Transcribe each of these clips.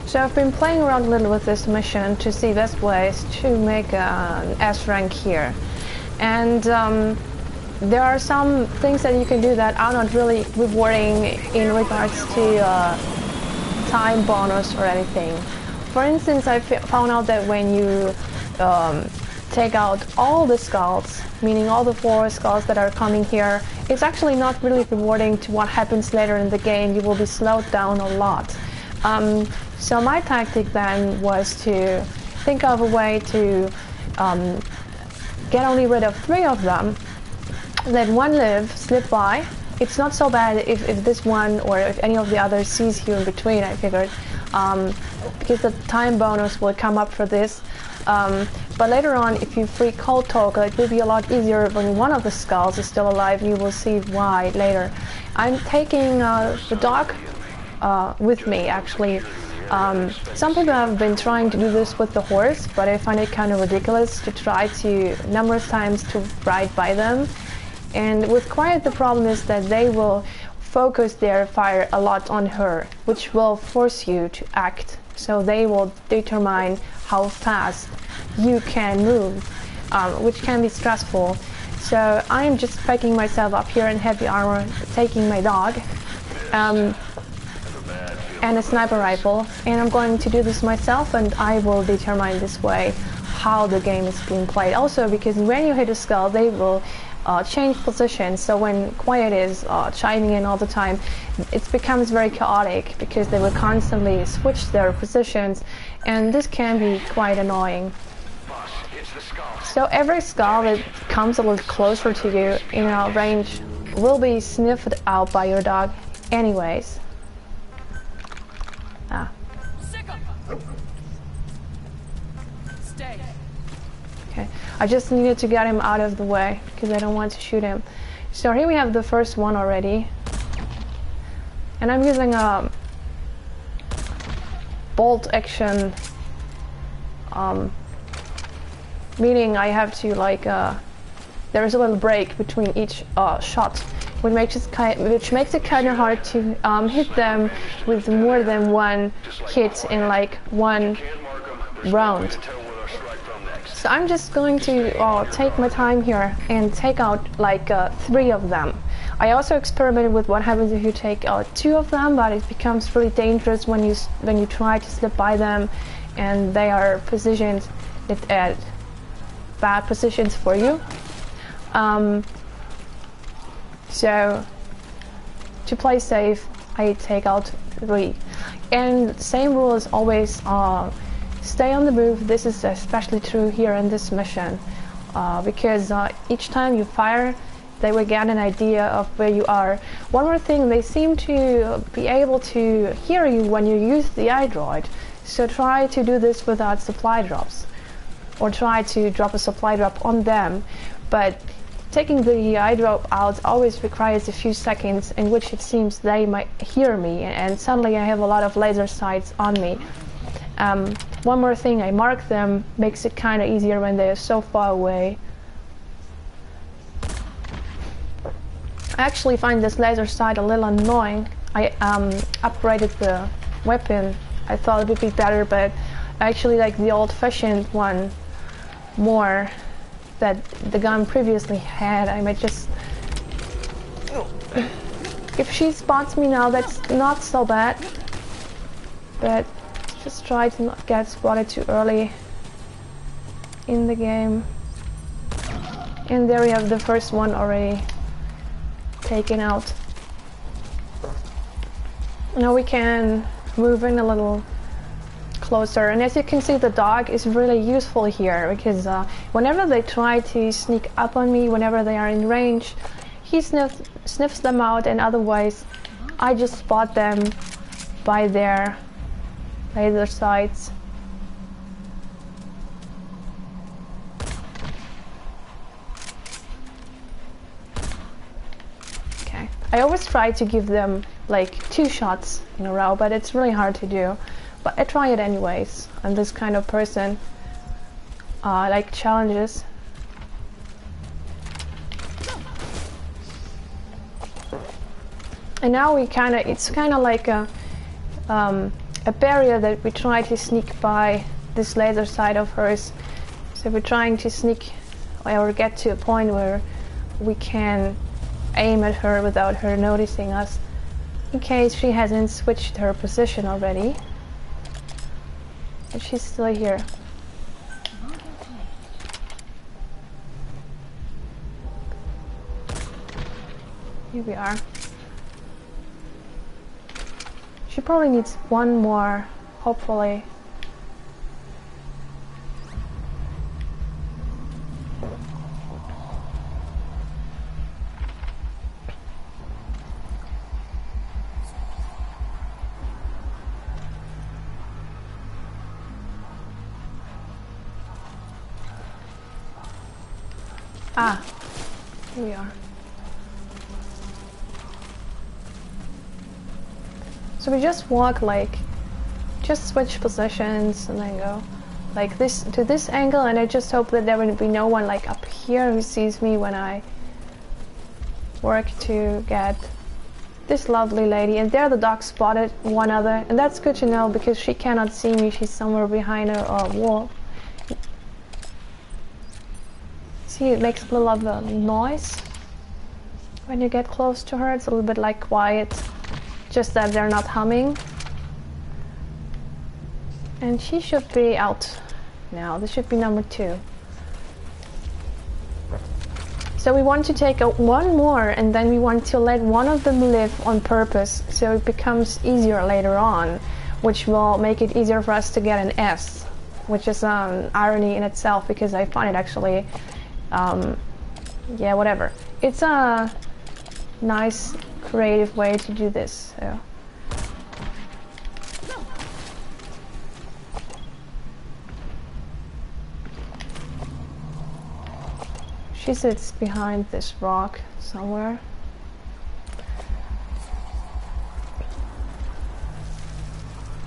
So I've been playing around a little with this mission to see best ways to make an S rank here. And there are some things that you can do that are not really rewarding in regards to time bonus or anything. For instance, I found out that when you take out all the skulls, meaning all the 4 skulls that are coming here, it's actually not really rewarding to what happens later in the game. You will be slowed down a lot. So my tactic then was to think of a way to get only rid of 3 of them, let 1 live, slip by. It's not so bad if this one or if any of the others sees you in between, I figured, because the time bonus will come up for this. But later on, if you free Cold Toga, it will be a lot easier when one of the skulls is still alive, and you will see why later. I'm taking the dog with me, actually. Some people have been trying to do this with the horse, but I find it kind of ridiculous to try to numerous times to ride by them. And with Quiet, the problem is that they will focus their fire a lot on her, which will force you to act. So they will determine how fast you can move, which can be stressful. So I'm just picking myself up here in heavy armor, taking my dog, and a sniper rifle, and I'm going to do this myself, and I will determine this way how the game is being played. Also, because when you hit a skull, they will change position. So when Quiet is chiming in all the time, it becomes very chaotic because they will constantly switch their positions, and this can be quite annoying. So every skull that comes a little closer to you in range will be sniffed out by your dog anyways. Okay, I just needed to get him out of the way because I don't want to shoot him. So here we have the first one already, and I'm using a bolt action, meaning I have to there's a little break between each shot, which makes it kind of hard to hit them with more than 1 hit in one round. So I'm just going to take my time here and take out 3 of them. I also experimented with what happens if you take out 2 of them, but it becomes really dangerous when you try to slip by them, and they are positioned at bad positions for you. So to play safe, I take out 3. And same rule as always. Stay on the move. This is especially true here in this mission, because each time you fire, they will get an idea of where you are. One more thing, they seem to be able to hear you when you use the iDroid, so try to do this without supply drops, or try to drop a supply drop on them. But taking the iDrop out always requires a few seconds in which it seems they might hear me, and suddenly I have a lot of laser sights on me. One more thing, I mark them, makes it kind of easier when they are so far away. I actually find this laser sight a little annoying. I upgraded the weapon. I thought it would be better, but I actually like the old-fashioned one more that the gun previously had. I might just... If she spots me now, that's not so bad, but just try to not get spotted too early in the game. And there we have the first one already taken out. Now we can move in a little closer, and as you can see, the dog is really useful here because whenever they try to sneak up on me, whenever they are in range, he sniffs them out, and otherwise I just spot them by their laser sights. Okay, I always try to give them 2 shots in a row, but it's really hard to do. But I try it anyways. I'm this kind of person. I like challenges. And now it's kind of like a a barrier that we try to sneak by this laser sight of hers. So we're trying to sneak or get to a point where we can aim at her without her noticing us, in case she hasn't switched her position already. But she's still here. Here we are. She probably needs one more, hopefully. Ah, here we are. So we just walk like, just switch positions and then go like this to this angle, and I just hope that there will be no one like up here who sees me when I work to get this lovely lady. And there the dog spotted one other, and that's good to know because she cannot see me. She's somewhere behind a wall. See, it makes a little of a noise when you get close to her. It's a little bit like quiet, just that they're not humming. And she should be out now. This should be number 2. So we want to take one more, and then we want to let one of them live on purpose, so it becomes easier later on, which will make it easier for us to get an S, which is an irony in itself, because I find it actually yeah, whatever. It's a nice creative way to do this. So. She sits behind this rock somewhere.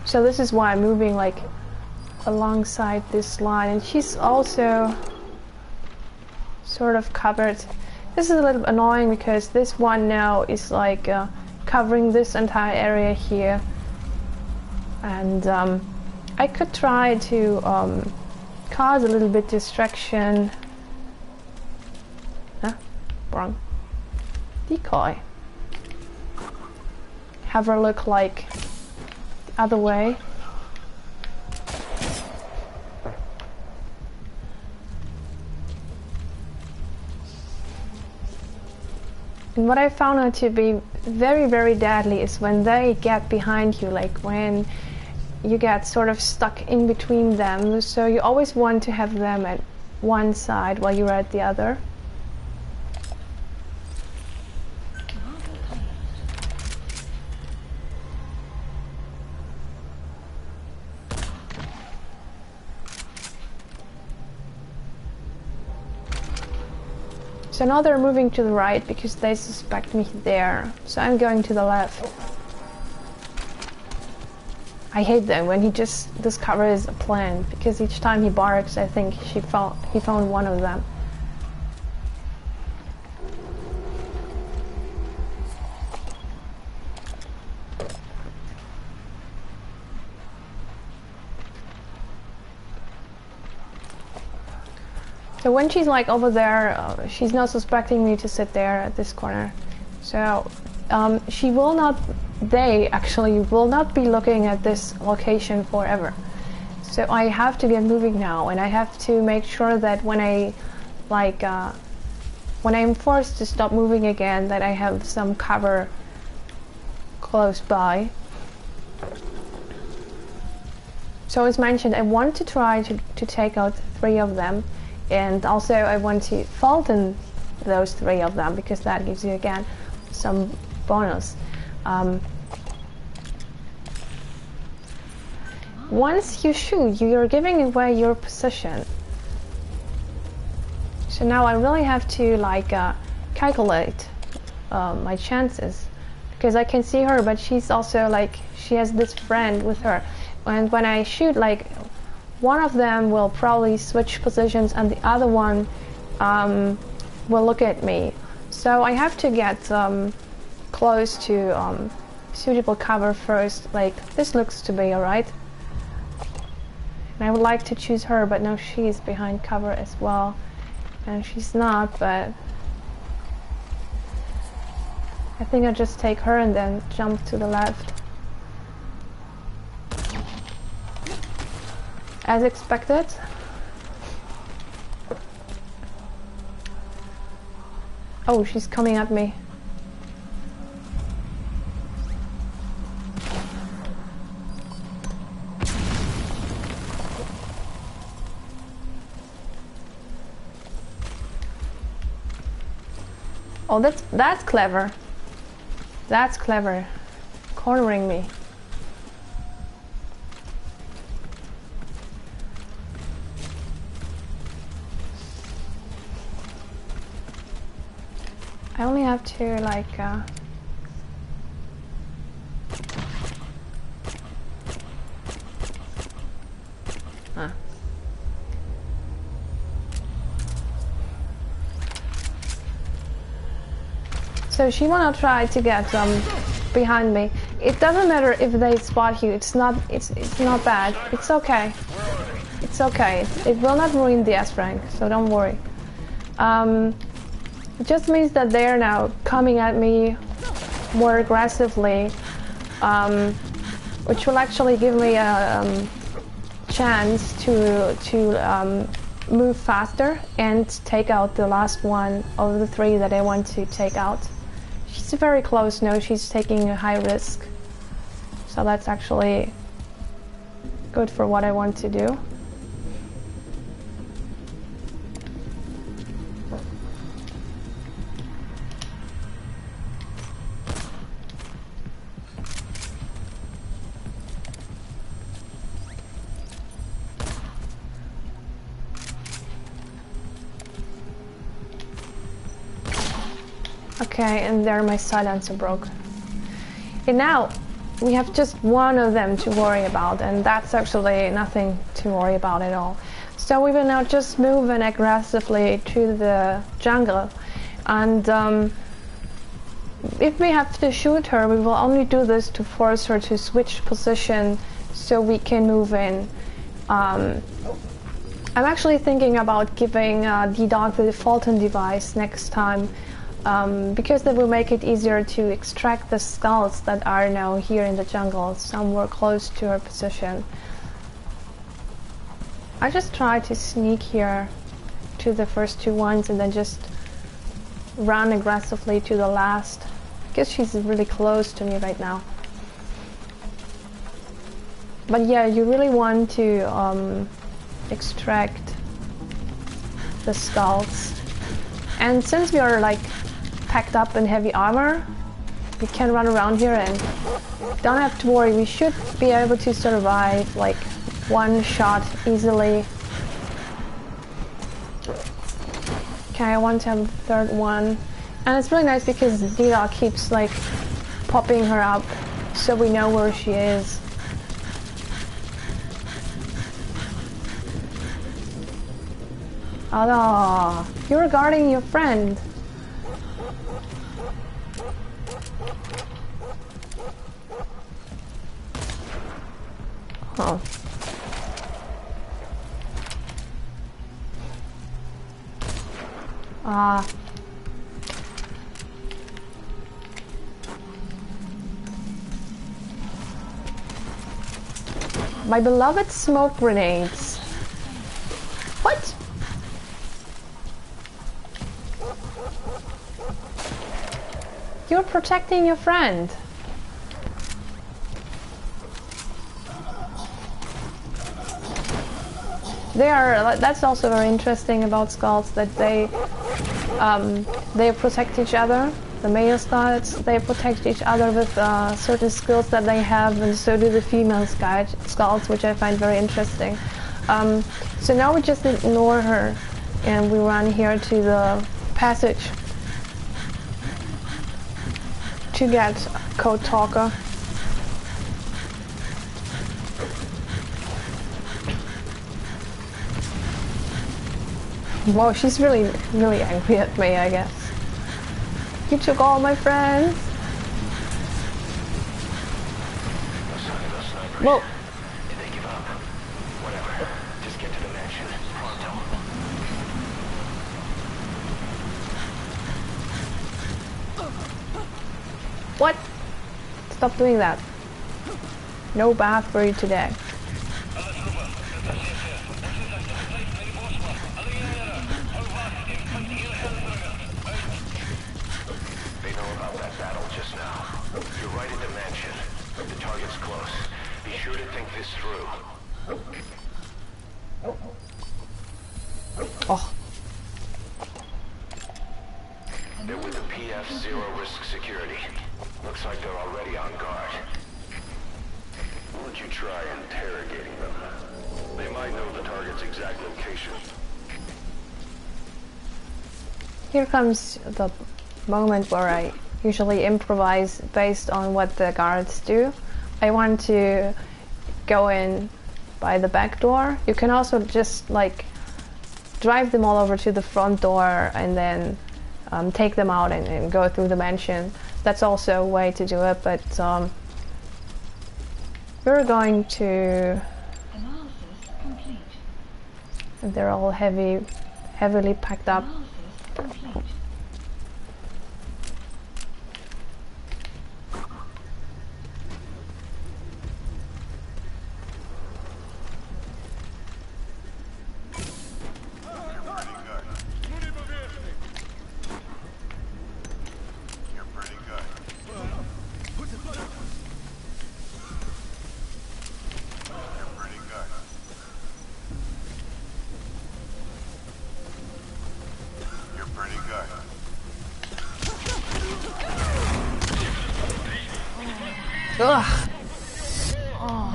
So this is why I'm moving like alongside this line, and she's also sort of covered. This is a little annoying because this one now is like covering this entire area here, and I could try to cause a little bit distraction. Wrong. Decoy. Have her look like the other way. And what I found out to be very, very deadly is when they get behind you, like when you get sort of stuck in between them. So you always want to have them at one side while you're at the other. So now they're moving to the right because they suspect me there. So I'm going to the left. I hate that when he just discovers a plant, because each time he barks, I think he found one of them. So when she's like over there, she's not suspecting me to sit there at this corner. So she will not, they actually will not be looking at this location forever. So I have to get moving now, and I have to make sure that when I, like, when I'm forced to stop moving again, that I have some cover close by. So as mentioned, I want to try to take out 3 of them. And also I want to Fulton those 3 of them, because that gives you again some bonus. Once you shoot, you're giving away your position. So now I really have to like calculate my chances, because I can see her, but she's also like, she has this friend with her, and when I shoot, like, one of them will probably switch positions and the other one will look at me. So I have to get close to suitable cover first. Like, this looks to be alright. And I would like to choose her, but no, she's behind cover as well. And she's not, but I think I'll just take her and then jump to the left. As expected. Oh, she's coming at me. Oh, that's clever. That's clever. Cornering me. I only have to like So she wanna try to get behind me. It doesn't matter if they spot you. It's not bad. It's okay. It's okay. It will not ruin the S rank, so don't worry. It just means that they're now coming at me more aggressively, which will actually give me a chance to move faster and take out the last one of the three that I want to take out. She's very close now. She's taking a high risk, so that's actually good for what I want to do. Okay, and there my silencer broke. And now we have just one of them to worry about, and that's actually nothing to worry about at all. So we will now just move in aggressively to the jungle, and if we have to shoot her, we will only do this to force her to switch position so we can move in. I'm actually thinking about giving D-Dog the Fulton device next time, because that will make it easier to extract the skulls that are now here in the jungle, somewhere close to her position. I just try to sneak here to the first two ones and then just run aggressively to the last, because she's really close to me right now. But yeah, you really want to extract the skulls. And since we are like packed up in heavy armor, we can run around here and don't have to worry. We should be able to survive like one shot easily. Okay, I want to have a third one. And it's really nice because D-Dog keeps like popping her up so we know where she is. Oh, you're guarding your friend. Oh. My beloved smoke grenades. What? You're protecting your friend. That's also very interesting about skulls, that they protect each other. The male skulls, they protect each other with certain skills that they have, and so do the female skulls, which I find very interesting. So now we just ignore her, and we run here to the passage to get Code Talker. Wow, she's really angry at me, I guess. You took all my friends. Whoa. Did they give up? Whatever. Just get to the mansion. Pronto. What? Stop doing that. No bath for you today. They know about that battle just now. You're right at the mansion. The target's close. Be sure to think this through. Oh. They're with the PF Zero Risk Security. Looks like they're already on guard. Would you try interrogating them? They might know the target's exact location. Here comes the moment where I usually improvise based on what the guards do. I want to go in by the back door. You can also just like drive them all over to the front door and then take them out and go through the mansion. That's also a way to do it, but we're going to... Analysis complete. They're all heavily packed up. Analysis complete. Ugh. Oh.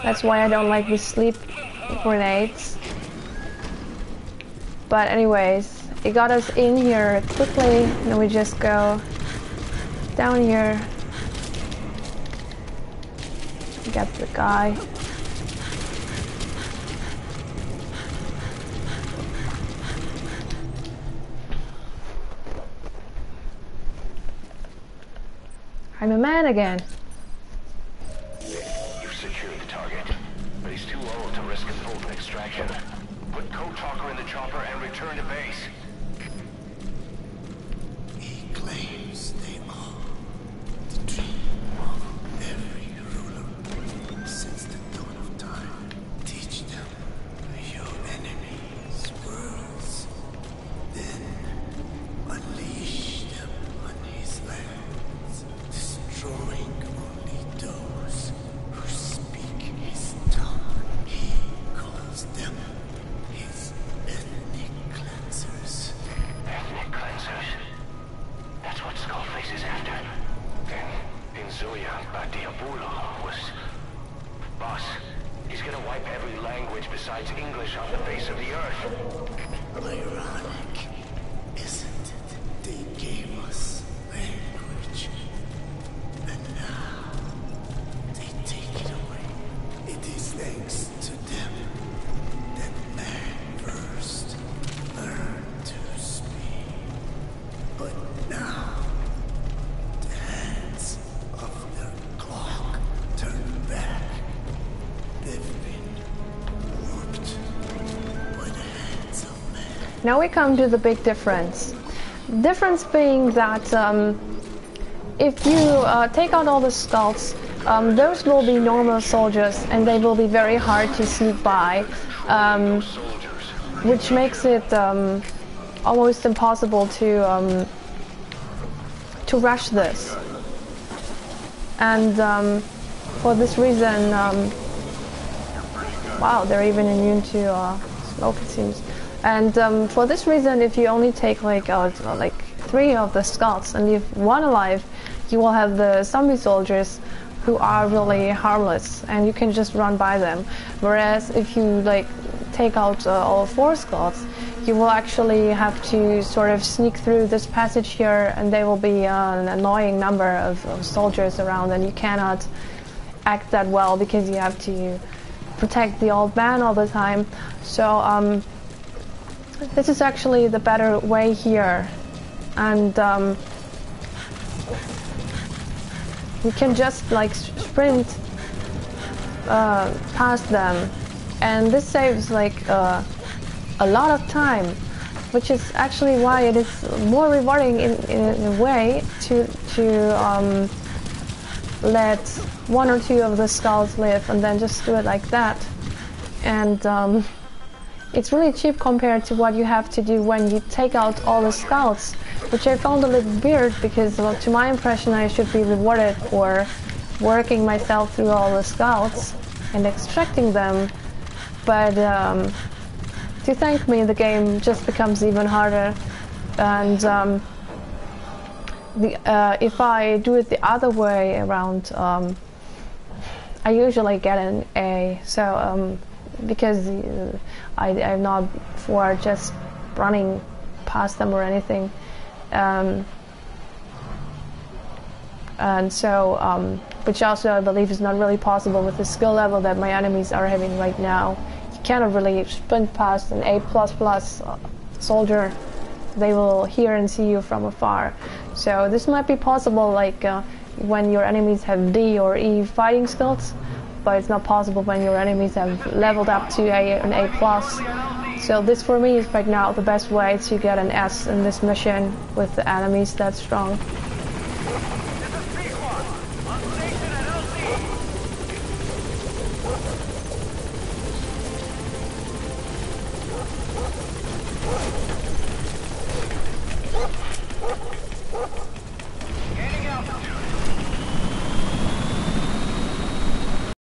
That's why I don't like the sleep grenades. But anyways, it got us in here quickly, and then we just go down here. Get the guy. I'm a man again. You've secured the target, but he's too old to risk a full extraction. Put Code Talker in the chopper and return to base. He claims they are the dream of every ruler since the dawn of time. Teach them your enemy's words, then unleash them on his lands, destroying only those who speak his tongue. He calls them his ethnic cleansers. Ethnic cleansers? That's what Skullface is after. In Zoya, Badiabulo was... Boss, he's gonna wipe every language besides English off the face of the earth. Ironic, isn't it? They gave us language, and now they take it away. It is thanks to them that man first learned to speak. But now, the hands of their clock turn back. They've been warped by the hands of man. Now we come to the big difference. Difference being that if you take out all the skulls, those will be normal soldiers and they will be very hard to sneak by, which makes it almost impossible to rush this. And for this reason, wow, they're even immune to smoke, it seems. And for this reason, if you only take like 3 of the skulls and leave 1 alive, you will have the zombie soldiers who are really harmless and you can just run by them. Whereas if you like take out all 4 skulls, you will actually have to sort of sneak through this passage here, and there will be an annoying number of soldiers around, and you cannot act that well because you have to protect the old man all the time. So this is actually the better way here, and you can just like sprint past them, and this saves like a lot of time, which is actually why it is more rewarding in a way to let one or two of the skulls live and then just do it like that. And it's really cheap compared to what you have to do when you take out all the skulls, which I found a little weird because, well, to my impression, I should be rewarded for working myself through all the skulls and extracting them. But to thank me, the game just becomes even harder. And if I do it the other way around, I usually get an A. So because I'm not for just running past them or anything, and so which also I believe is not really possible with the skill level that my enemies are having right now. You cannot really sprint past an A++ soldier. They will hear and see you from afar. So this might be possible like when your enemies have D or E fighting skills, but it's not possible when your enemies have leveled up to an A+. So this for me is right now the best way to get an S in this mission with the enemies that strong.